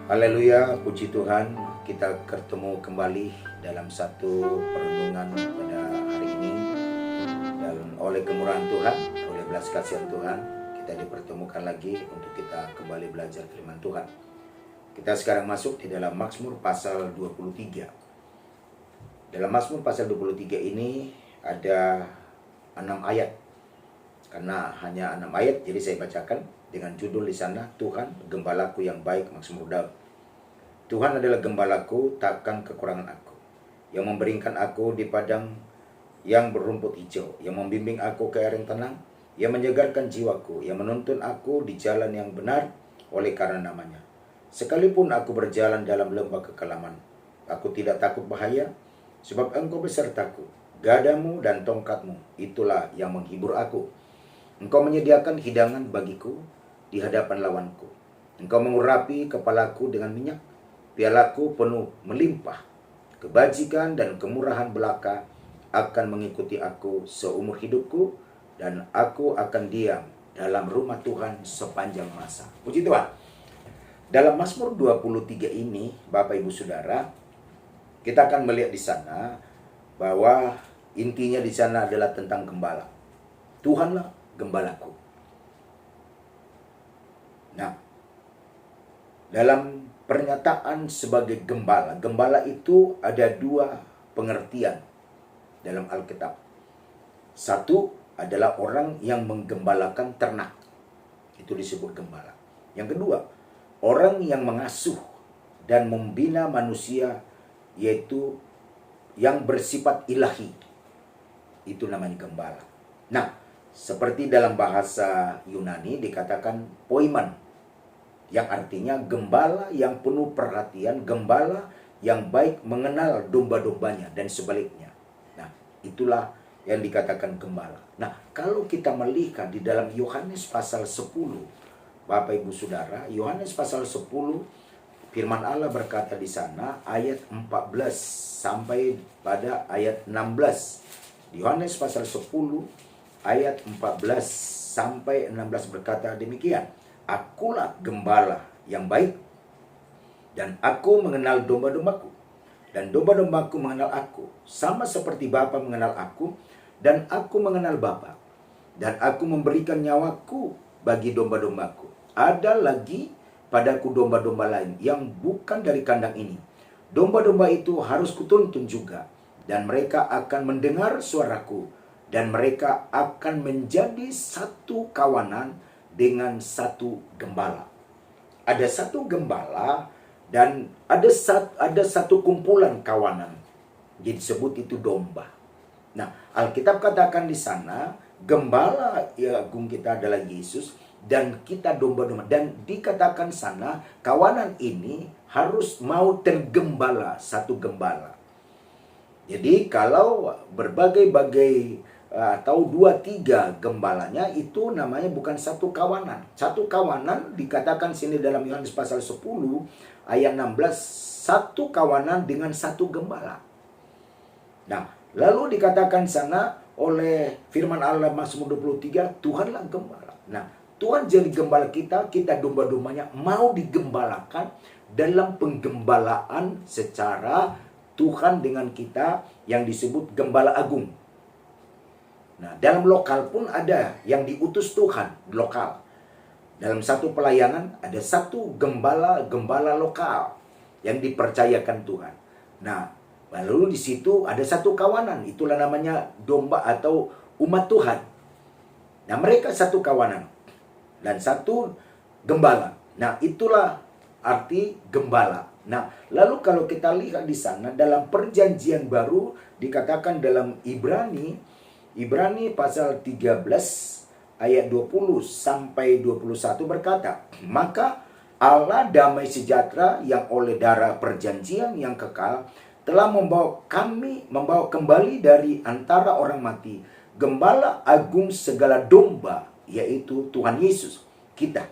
Haleluya, puji Tuhan, kita ketemu kembali dalam satu perenungan pada hari ini. Dan oleh kemurahan Tuhan, oleh belas kasihan Tuhan, kita dipertemukan lagi untuk kita kembali belajar firman Tuhan. Kita sekarang masuk di dalam Mazmur pasal 23. Dalam Mazmur pasal 23 ini ada 6 ayat. Karena hanya 6 ayat, jadi saya bacakan dengan judul di sana, Tuhan Gembalaku yang baik, Mazmur Daud. Tuhan adalah gembalaku, takkan kekurangan aku, yang memberingkan aku di padang yang berumput hijau, yang membimbing aku ke air yang tenang, yang menyegarkan jiwaku, yang menuntun aku di jalan yang benar oleh karena namanya. Sekalipun aku berjalan dalam lembah kekelaman, aku tidak takut bahaya, sebab Engkau besertaku. Gadamu dan tongkatmu, itulah yang menghibur aku. Engkau menyediakan hidangan bagiku di hadapan lawanku. Engkau mengurapi kepalaku dengan minyak, pialaku penuh melimpah. Kebajikan dan kemurahan belaka akan mengikuti aku seumur hidupku, dan aku akan diam dalam rumah Tuhan sepanjang masa. Puji Tuhan. Dalam Mazmur 23 ini, Bapak Ibu Saudara, kita akan melihat di sana bahwa intinya di sana adalah tentang gembala. Tuhanlah gembalaku. Nah, dalam pernyataan sebagai gembala, gembala itu ada dua pengertian dalam Alkitab. Satu adalah orang yang menggembalakan ternak, itu disebut gembala. Yang kedua, orang yang mengasuh dan membina manusia, yaitu yang bersifat ilahi, itu namanya gembala. Nah, seperti dalam bahasa Yunani dikatakan poiman, yang artinya gembala yang penuh perhatian, gembala yang baik mengenal domba-dombanya dan sebaliknya. Nah, itulah yang dikatakan gembala. Nah, kalau kita melihat di dalam Yohanes pasal 10, Bapak Ibu Saudara, Yohanes pasal 10, firman Allah berkata di sana ayat 14 sampai pada ayat 16. Yohanes pasal 10 ayat 14 sampai 16 berkata demikian. Akulah gembala yang baik, dan aku mengenal domba-dombaku, dan domba-dombaku mengenal aku, sama seperti Bapa mengenal aku, dan aku mengenal Bapa, dan aku memberikan nyawaku bagi domba-dombaku. Ada lagi padaku domba-domba lain yang bukan dari kandang ini. Domba-domba itu harus kutuntun juga, dan mereka akan mendengar suaraku, dan mereka akan menjadi satu kawanan dengan satu gembala. Ada satu gembala dan ada satu kumpulan kawanan. Jadi disebut itu domba. Nah, Alkitab katakan di sana gembala ya agung kita adalah Yesus dan kita domba-domba. Dan dikatakan sana kawanan ini harus mau tergembala satu gembala. Jadi kalau berbagai-bagai atau 2-3 gembalanya itu namanya bukan satu kawanan. Satu kawanan dikatakan sini dalam Yohanes pasal 10 ayat 16, satu kawanan dengan satu gembala. Nah, lalu dikatakan sana oleh firman Allah Mazmur 23, Tuhanlah gembala. Nah, Tuhan jadi gembala kita, kita domba-dombanya mau digembalakan dalam penggembalaan secara Tuhan dengan kita yang disebut gembala agung. Nah, dalam lokal pun ada yang diutus Tuhan lokal. Dalam satu pelayanan ada satu gembala lokal yang dipercayakan Tuhan. Nah, lalu di situ ada satu kawanan, itulah namanya domba atau umat Tuhan. Nah, mereka satu kawanan dan satu gembala. Nah, itulah arti gembala. Nah, lalu kalau kita lihat di sana dalam perjanjian baru dikatakan dalam Ibrani pasal 13 ayat 20 sampai 21 berkata, maka Allah damai sejahtera yang oleh darah perjanjian yang kekal telah membawa kembali dari antara orang mati gembala agung segala domba, yaitu Tuhan Yesus kita.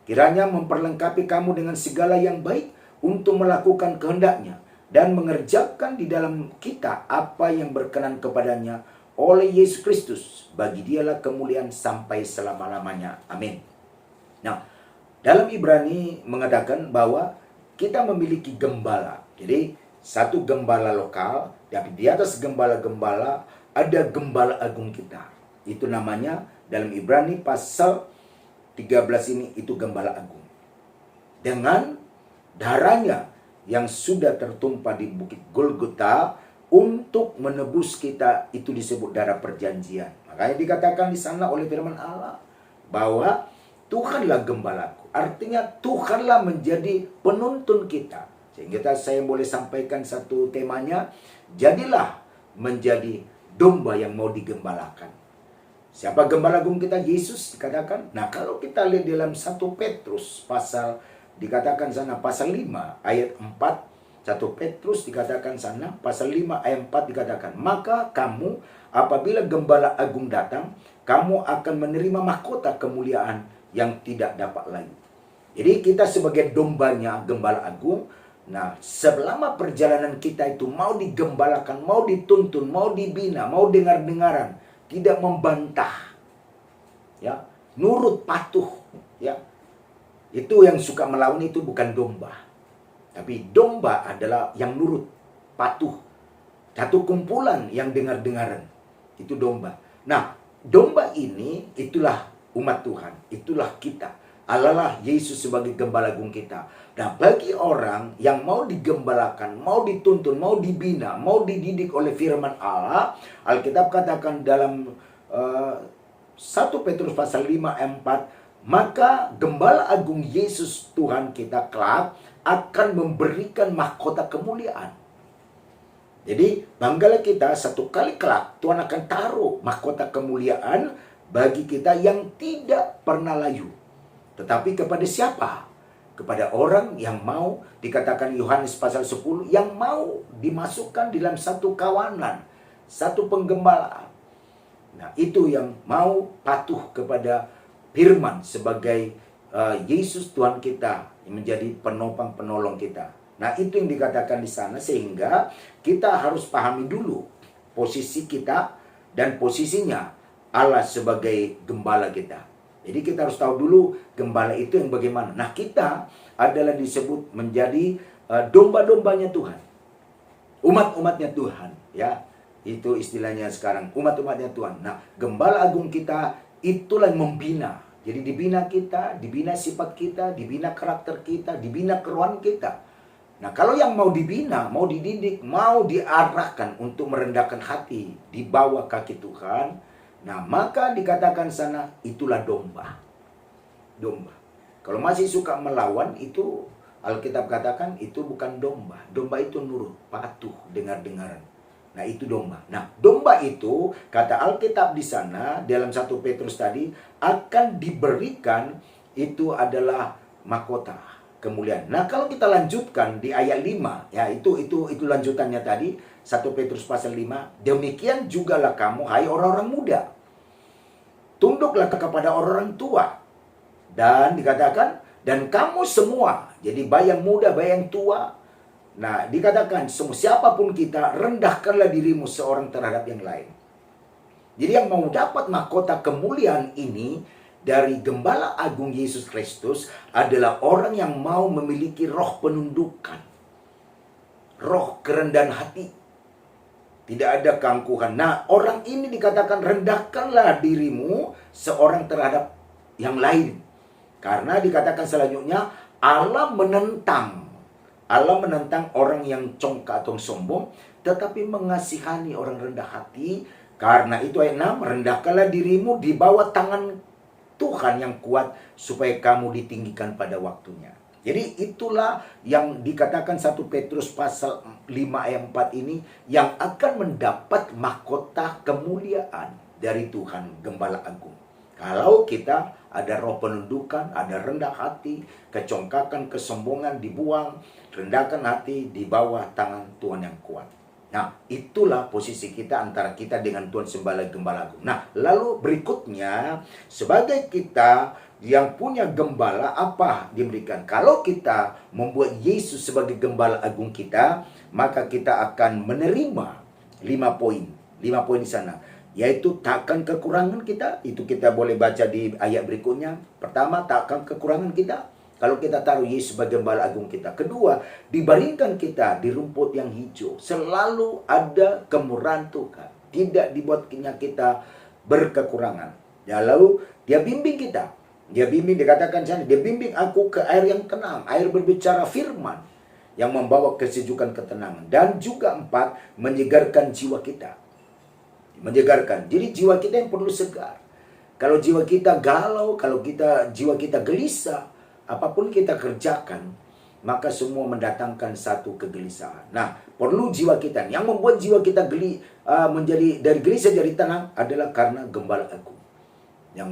Kiranya memperlengkapi kamu dengan segala yang baik untuk melakukan kehendaknya dan mengerjakan di dalam kita apa yang berkenan kepadanya oleh Yesus Kristus. Bagi dialah kemuliaan sampai selama-lamanya. Amin. Nah, dalam Ibrani mengatakan bahwa kita memiliki gembala. Jadi satu gembala lokal, tapi di atas gembala-gembala ada gembala agung kita. Itu namanya dalam Ibrani pasal 13 ini, itu gembala agung. Dengan darahnya yang sudah tertumpah di bukit Golgota untuk menebus kita, itu disebut darah perjanjian. Makanya dikatakan di sana oleh firman Allah bahwa Tuhanlah gembalaku. Artinya Tuhanlah menjadi penuntun kita. Sehingga saya boleh sampaikan satu temanya, jadilah menjadi domba yang mau digembalakan. Siapa gembala agung kita? Yesus dikatakan. Nah, kalau kita lihat dalam 1 Petrus pasal, dikatakan sana pasal 5 ayat 4, 1 Petrus dikatakan sana pasal 5 ayat 4 dikatakan, maka kamu apabila gembala agung datang, kamu akan menerima mahkota kemuliaan yang tidak dapat layu. Jadi kita sebagai dombanya gembala agung. Nah, selama perjalanan kita itu mau digembalakan, mau dituntun, mau dibina, mau dengar-dengaran, tidak membantah, ya, nurut, patuh, ya. Itu yang suka melawan itu bukan domba. Tapi domba adalah yang nurut, patuh. Satu kumpulan yang dengar-dengaran, itu domba. Nah, domba ini itulah umat Tuhan, itulah kita. Allah lah Yesus sebagai gembala agung kita. Nah, bagi orang yang mau digembalakan, mau dituntun, mau dibina, mau dididik oleh firman Allah, Alkitab katakan dalam 1 Petrus pasal 5 ayat 4, maka gembala agung Yesus Tuhan kita kelak akan memberikan mahkota kemuliaan. Jadi banggalah kita, satu kali kelak Tuhan akan taruh mahkota kemuliaan bagi kita yang tidak pernah layu. Tetapi kepada siapa? Kepada orang yang mau, dikatakan Yohanes pasal 10, yang mau dimasukkan dalam satu kawanan, satu penggembalaan. Nah, itu yang mau patuh kepada firman sebagai Yesus Tuhan kita, yang menjadi penopang penolong kita. Nah, itu yang dikatakan di sana, sehingga kita harus pahami dulu posisi kita dan posisinya Allah sebagai gembala kita. Jadi kita harus tahu dulu gembala itu yang bagaimana. Nah, kita adalah disebut menjadi domba-dombanya Tuhan. Umat-umatnya Tuhan, ya. Itu istilahnya sekarang, umat-umatnya Tuhan. Nah, gembala agung kita itulah yang membina. Jadi dibina kita, dibina sifat kita, dibina karakter kita, dibina kerohanian kita. Nah, kalau yang mau dibina, mau dididik, mau diarahkan untuk merendahkan hati di bawah kaki Tuhan, nah, maka dikatakan sana, itulah domba. Domba. Kalau masih suka melawan, itu Alkitab katakan itu bukan domba. Domba itu nurut, patuh, dengar-dengaran. Nah, itu domba. Nah, domba itu, kata Alkitab di sana, dalam 1 Petrus tadi, akan diberikan, itu adalah mahkota kemuliaan. Nah, kalau kita lanjutkan di ayat 5, ya, itu lanjutannya tadi, 1 Petrus pasal 5, demikian jugalah kamu, hai orang-orang muda, tunduklah kepada orang tua. Dan dikatakan, dan kamu semua, jadi baik yang muda, baik yang tua. Nah, dikatakan, siapapun kita, rendahkanlah dirimu seorang terhadap yang lain. Jadi yang mau dapat mahkota kemuliaan ini dari gembala agung Yesus Kristus adalah orang yang mau memiliki roh penundukan, roh kerendahan hati, tidak ada keangkuhan. Nah, orang ini dikatakan rendahkanlah dirimu seorang terhadap yang lain. Karena dikatakan selanjutnya, Allah menentang orang yang congkak atau sombong, tetapi mengasihani orang rendah hati. Karena itu ayat 6, rendahkanlah dirimu di bawah tangan Tuhan yang kuat, supaya kamu ditinggikan pada waktunya. Jadi itulah yang dikatakan 1 Petrus pasal 5 ayat 4 ini, yang akan mendapat mahkota kemuliaan dari Tuhan Gembala Agung. Kalau kita ada roh penundukan, ada rendah hati, kecongkakan, kesombongan dibuang, rendahkan hati di bawah tangan Tuhan yang kuat. Nah, itulah posisi kita antara kita dengan Tuhan sebagai Gembala Agung. Nah, lalu berikutnya, sebagai kita yang punya gembala, apa diberikan? Kalau kita membuat Yesus sebagai Gembala Agung kita, maka kita akan menerima 5 poin. 5 poin di sana. Yaitu takkan kekurangan kita. Itu kita boleh baca di ayat berikutnya. Pertama, takkan kekurangan kita. kalau kita taruh Yesus sebagai gembala agung kita. Kedua, dibaringkan kita di rumput yang hijau. Selalu ada kemurahan Tuhan. Tidak dibuatnya kita berkekurangan. Ya, lalu dia bimbing kita. Dia bimbing, dikatakan sana, dia bimbing aku ke air yang tenang. Air berbicara firman yang membawa kesejukan, ketenangan. Dan juga 4, menyegarkan jiwa kita. Menyegarkan. Jadi jiwa kita yang perlu segar. Kalau jiwa kita galau, kalau jiwa kita gelisah, apapun kita kerjakan, maka semua mendatangkan satu kegelisahan. Nah, perlu jiwa kita. Yang membuat jiwa kita menjadi dari gelisah jadi tenang adalah karena gembala agung yang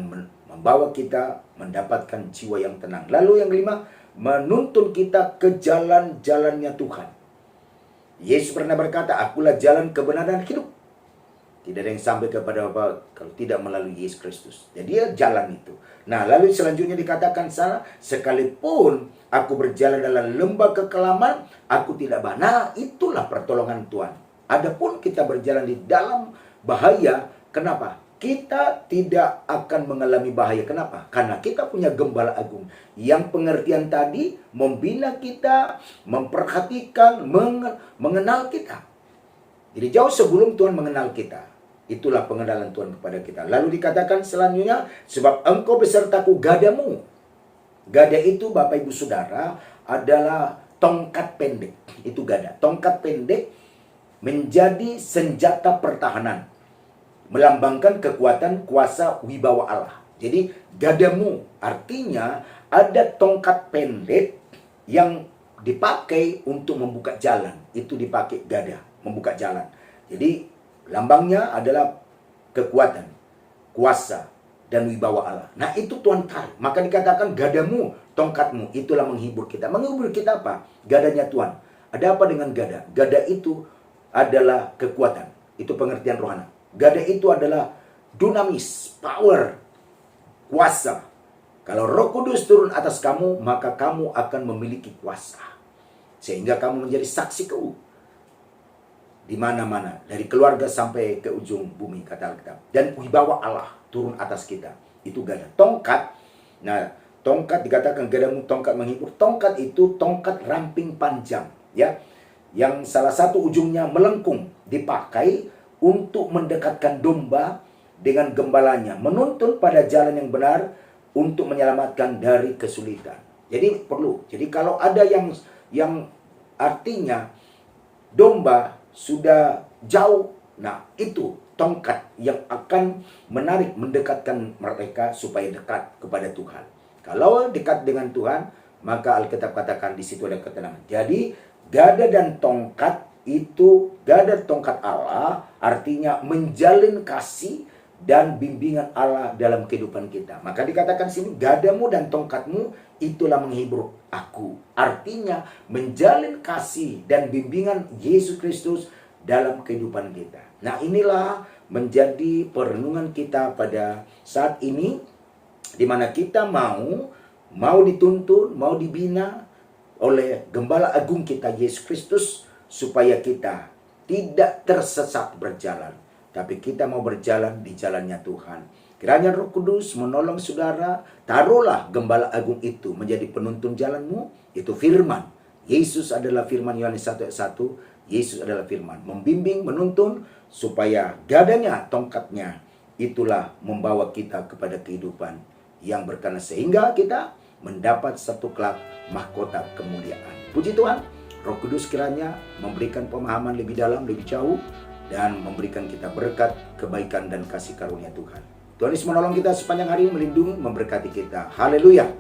membawa kita mendapatkan jiwa yang tenang. Lalu yang 5, menuntun kita ke jalan-jalannya Tuhan. Yesus pernah berkata, akulah jalan kebenaran dan hidup. Tidak ada yang sampai kepada Bapa kalau tidak melalui Yesus Kristus. Jadi dia jalan itu. Nah, lalu selanjutnya dikatakan sana, sekalipun aku berjalan dalam lembah kekelaman, aku tidak bahaya. Nah, itulah pertolongan Tuhan. Adapun kita berjalan di dalam bahaya, kenapa? Kita tidak akan mengalami bahaya. Kenapa? Karena kita punya gembala agung. Yang pengertian tadi membina kita, memperhatikan, mengenal kita. Jadi jauh sebelum Tuhan mengenal kita. Itulah pengenalan Tuhan kepada kita. Lalu dikatakan selanjutnya, sebab engkau besertaku gadamu. Gada itu Bapak Ibu Saudara adalah tongkat pendek. Itu gada. Tongkat pendek menjadi senjata pertahanan. Melambangkan kekuatan, kuasa, wibawa Allah. Jadi gadamu artinya ada tongkat pendek yang dipakai untuk membuka jalan. Itu dipakai gada, membuka jalan. Jadi lambangnya adalah kekuatan, kuasa, dan wibawa Allah. Nah, itu Tuhan tarik. Maka dikatakan gadamu, tongkatmu, itulah menghibur kita. Menghibur kita apa? Gadanya Tuhan. Ada apa dengan gada? Gada itu adalah kekuatan. Itu pengertian rohani. Gada itu adalah dunamis, power, kuasa. Kalau Roh Kudus turun atas kamu, maka kamu akan memiliki kuasa. Sehingga kamu menjadi saksiku di mana-mana, dari keluarga sampai ke ujung bumi, kata Alkitab. Dan wibawa Allah turun atas kita. Itu gada. Tongkat. Nah, tongkat dikatakan gadamu tongkat menghibur. Tongkat itu tongkat ramping panjang, ya. Yang salah satu ujungnya melengkung, dipakai untuk mendekatkan domba dengan gembalanya, menuntun pada jalan yang benar untuk menyelamatkan dari kesulitan. Jadi perlu. Jadi kalau ada yang artinya domba sudah jauh, nah itu tongkat yang akan menarik, mendekatkan mereka supaya dekat kepada Tuhan. Kalau dekat dengan Tuhan, maka Alkitab katakan di situ ada ketenangan. Jadi gada dan tongkat itu, gada tongkat Allah artinya menjalin kasih dan bimbingan Allah dalam kehidupan kita. Maka dikatakan sini, gadamu dan tongkatmu itulah menghibur aku. Artinya menjalin kasih dan bimbingan Yesus Kristus dalam kehidupan kita. Nah, inilah menjadi perenungan kita pada saat ini, di mana kita mau dituntun, mau dibina oleh Gembala Agung kita Yesus Kristus, supaya kita tidak tersesat berjalan, tapi kita mau berjalan di jalannya Tuhan. Kiranya Roh Kudus menolong saudara. Taruhlah Gembala Agung itu menjadi penuntun jalanmu. Itu firman. Yesus adalah firman, Yohanes 1 ayat 1. Yesus adalah firman. Membimbing, menuntun, supaya gadanya, tongkatnya, itulah membawa kita kepada kehidupan yang berkenan. Sehingga kita mendapat satu kelak mahkota kemuliaan. Puji Tuhan. Roh Kudus kiranya memberikan pemahaman lebih dalam, lebih jauh, dan memberikan kita berkat, kebaikan, dan kasih karunia Tuhan. Tuhan Yesus menolong kita sepanjang hari, melindungi, memberkati kita. Haleluya.